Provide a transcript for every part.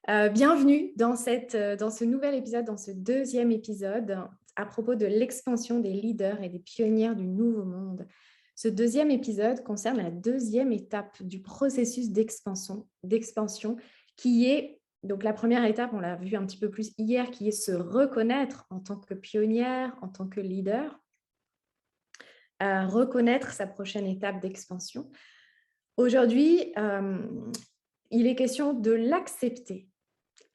Bienvenue dans ce nouvel épisode, dans ce deuxième épisode à propos de l'expansion des leaders et des pionnières du nouveau monde. Ce deuxième épisode concerne la deuxième étape du processus d'expansion qui est, donc la première étape, on l'a vu un petit peu plus hier, qui est se reconnaître en tant que pionnière, en tant que leader, reconnaître sa prochaine étape d'expansion. Aujourd'hui, il est question de l'accepter.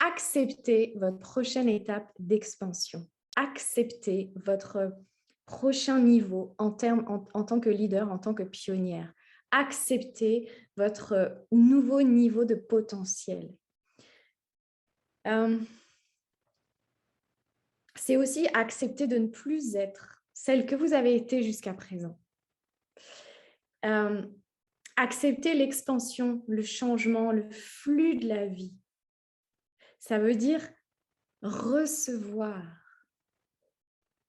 Acceptez votre prochaine étape d'expansion. Acceptez votre prochain niveau en tant que leader, en tant que pionnière. Acceptez votre nouveau niveau de potentiel. C'est aussi accepter de ne plus être celle que vous avez été jusqu'à présent. Accepter l'expansion, le changement, le flux de la vie. Ça veut dire recevoir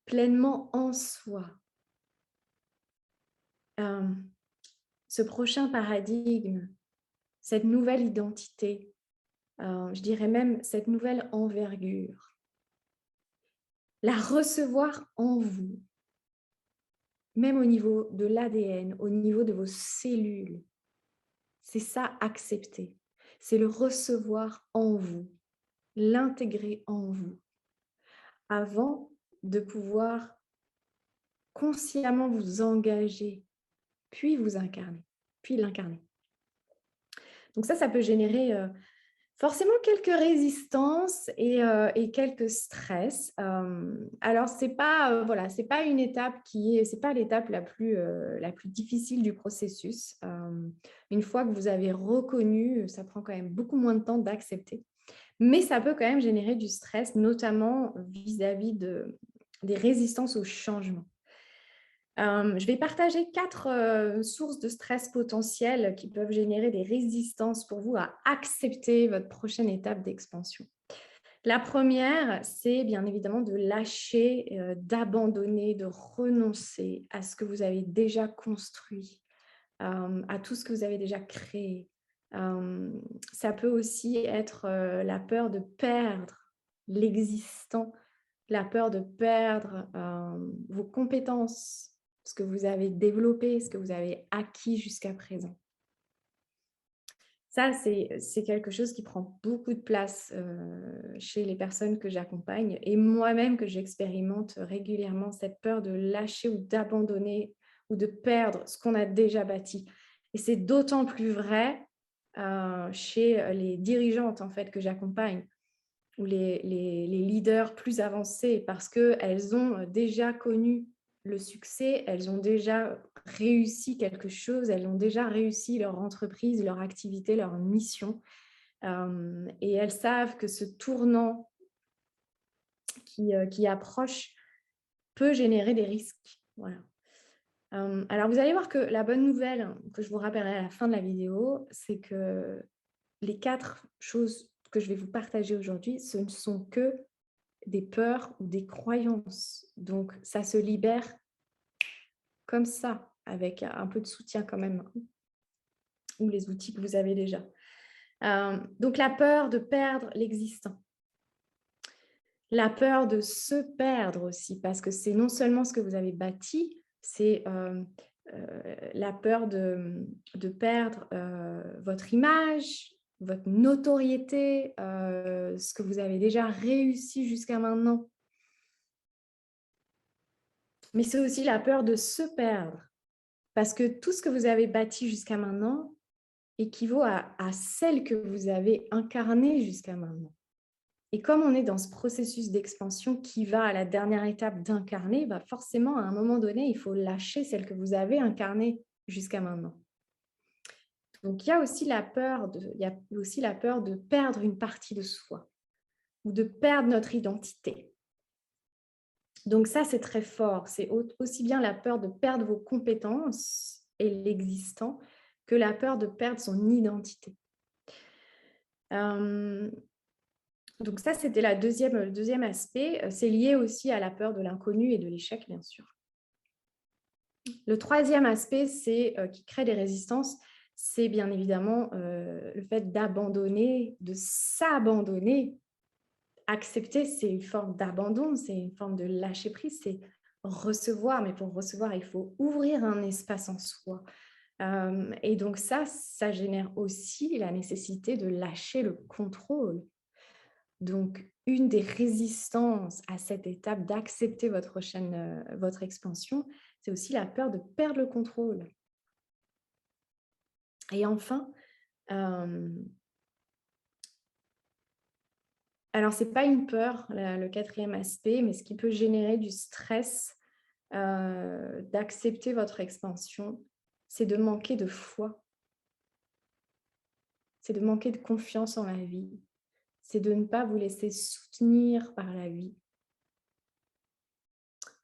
pleinement en soi ce prochain paradigme, cette nouvelle identité, je dirais même cette nouvelle envergure. La recevoir en vous, même au niveau de l'ADN, au niveau de vos cellules. C'est ça, accepter. C'est le recevoir en vous, l'intégrer en vous, avant de pouvoir consciemment vous engager, puis vous incarner, puis l'incarner. Donc ça peut générer forcément quelques résistances et quelques stress. Alors, c'est pas une étape c'est pas l'étape la plus difficile du processus. Une fois que vous avez reconnu, ça prend quand même beaucoup moins de temps d'accepter. Mais ça peut quand même générer du stress, notamment vis-à-vis des résistances au changement. Je vais partager 4 sources de stress potentielles qui peuvent générer des résistances pour vous à accepter votre prochaine étape d'expansion. La première, c'est bien évidemment de lâcher, d'abandonner, de renoncer à ce que vous avez déjà construit, à tout ce que vous avez déjà créé. Ça peut aussi être la peur de perdre l'existant, la peur de perdre vos compétences, ce que vous avez développé, ce que vous avez acquis jusqu'à présent. Ça, c'est quelque chose qui prend beaucoup de place chez les personnes que j'accompagne et moi-même que j'expérimente régulièrement, cette peur de lâcher ou d'abandonner ou de perdre ce qu'on a déjà bâti. Et c'est d'autant plus vrai chez les dirigeantes en fait, que j'accompagne ou les leaders plus avancés parce qu'elles ont déjà connu le succès, elles ont déjà réussi quelque chose, elles ont déjà réussi leur entreprise, leur activité, leur mission. Et elles savent que ce tournant qui approche peut générer des risques. Voilà. Alors, vous allez voir que la bonne nouvelle que je vous rappellerai à la fin de la vidéo, c'est que les 4 choses que je vais vous partager aujourd'hui, ce ne sont que des peurs ou des croyances. Donc, ça se libère comme ça, avec un peu de soutien quand même, ou les outils que vous avez déjà. Donc, la peur de perdre l'existant. La peur de se perdre aussi, parce que c'est non seulement ce que vous avez bâti, c'est la peur de perdre votre image, votre notoriété, ce que vous avez déjà réussi jusqu'à maintenant. Mais c'est aussi la peur de se perdre, parce que tout ce que vous avez bâti jusqu'à maintenant équivaut à celle que vous avez incarnée jusqu'à maintenant. Et comme on est dans ce processus d'expansion qui va à la dernière étape d'incarner, forcément, à un moment donné, il faut lâcher celle que vous avez incarnée jusqu'à maintenant. Donc, il y a aussi la peur de perdre une partie de soi ou de perdre notre identité. Donc ça, c'est très fort. C'est aussi bien la peur de perdre vos compétences et l'existant que la peur de perdre son identité. Donc ça, c'était le deuxième aspect. C'est lié aussi à la peur de l'inconnu et de l'échec, bien sûr. Le troisième aspect, qui crée des résistances, c'est bien évidemment le fait d'abandonner, de s'abandonner. Accepter, c'est une forme d'abandon, c'est une forme de lâcher prise, c'est recevoir. Mais pour recevoir, il faut ouvrir un espace en soi. Et donc ça génère aussi la nécessité de lâcher le contrôle. Donc, une des résistances à cette étape d'accepter votre expansion, c'est aussi la peur de perdre le contrôle. Et enfin, alors c'est pas une peur, le quatrième aspect, mais ce qui peut générer du stress d'accepter votre expansion, c'est de manquer de foi, c'est de manquer de confiance en la vie, c'est de ne pas vous laisser soutenir par la vie.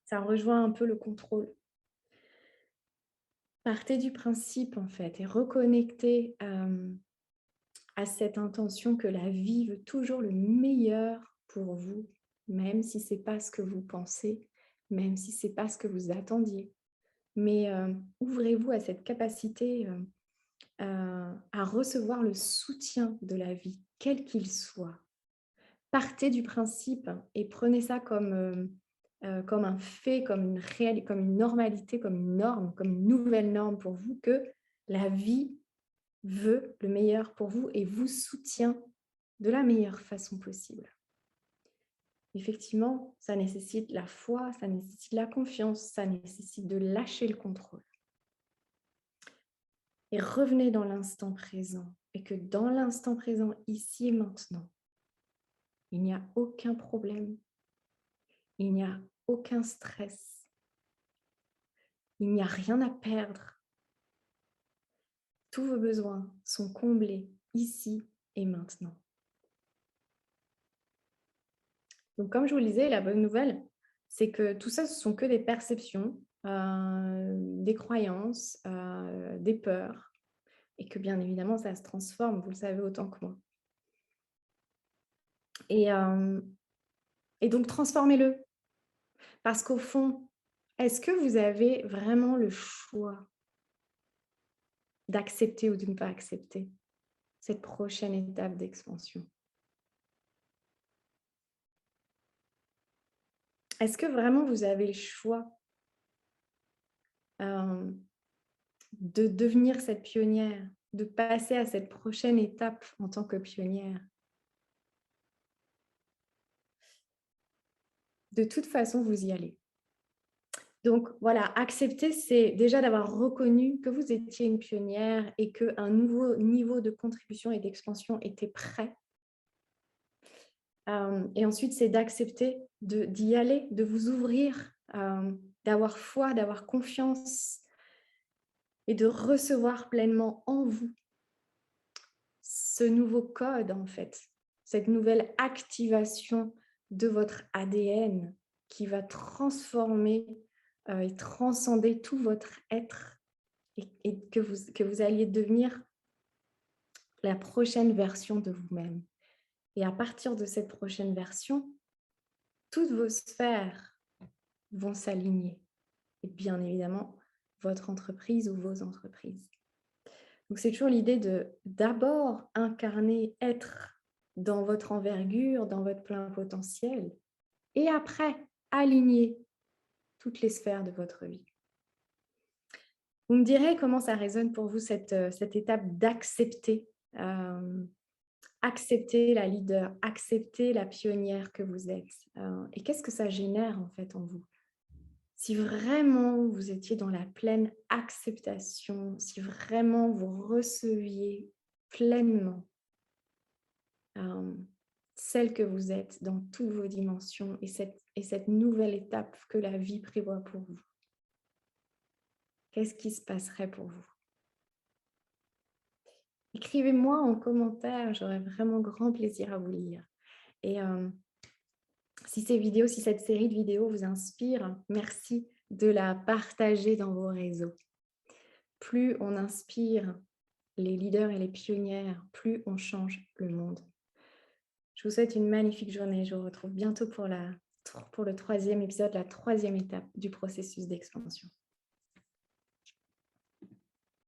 Ça rejoint un peu le contrôle. Partez du principe, en fait, et reconnectez à cette intention que la vie veut toujours le meilleur pour vous, même si ce n'est pas ce que vous pensez, même si ce n'est pas ce que vous attendiez. Mais ouvrez-vous à cette capacité à recevoir le soutien de la vie, quel qu'il soit. Partez du principe et prenez ça comme un fait, comme une normalité, comme une norme, comme une nouvelle norme pour vous, que la vie veut le meilleur pour vous et vous soutient de la meilleure façon possible. Effectivement, ça nécessite la foi, ça nécessite la confiance, ça nécessite de lâcher le contrôle. Et revenez dans l'instant présent, et que dans l'instant présent, ici et maintenant, il n'y a aucun problème, il n'y a aucun stress, il n'y a rien à perdre. Tous vos besoins sont comblés ici et maintenant. Donc, comme je vous le disais, la bonne nouvelle, c'est que tout ça, ce sont que des perceptions, des croyances, des peurs, et que bien évidemment, ça se transforme, vous le savez autant que moi. Et donc, transformez-le. Parce qu'au fond, est-ce que vous avez vraiment le choix d'accepter ou de ne pas accepter cette prochaine étape d'expansion? Est-ce que vraiment vous avez le choix de devenir cette pionnière, de passer à cette prochaine étape en tant que pionnière? De toute façon, vous y allez. Donc voilà, accepter, c'est déjà d'avoir reconnu que vous étiez une pionnière et qu'un nouveau niveau de contribution et d'expansion était prêt. Et ensuite, c'est d'accepter d'y aller, de vous ouvrir, d'avoir foi, d'avoir confiance et de recevoir pleinement en vous ce nouveau code, en fait, cette nouvelle activation de votre ADN qui va transformer et transcender tout votre être et que vous alliez devenir la prochaine version de vous-même. Et à partir de cette prochaine version, toutes vos sphères vont s'aligner. Et bien évidemment, votre entreprise ou vos entreprises. Donc, c'est toujours l'idée de d'abord incarner, être dans votre envergure, dans votre plein potentiel, et après, aligner toutes les sphères de votre vie. Vous me direz comment ça résonne pour vous, cette étape d'accepter, accepter la leader, accepter la pionnière que vous êtes. Et qu'est-ce que ça génère en fait en vous? Si vraiment vous étiez dans la pleine acceptation, si vraiment vous receviez pleinement celle que vous êtes dans toutes vos dimensions et cette nouvelle étape que la vie prévoit pour vous, qu'est-ce qui se passerait pour vous? Écrivez-moi en commentaire, j'aurai vraiment grand plaisir à vous lire. Et si cette série de vidéos vous inspire, merci de la partager dans vos réseaux. Plus on inspire les leaders et les pionnières, plus on change le monde. Je vous souhaite une magnifique journée. Je vous retrouve bientôt pour le 3e épisode, la 3e étape du processus d'expansion.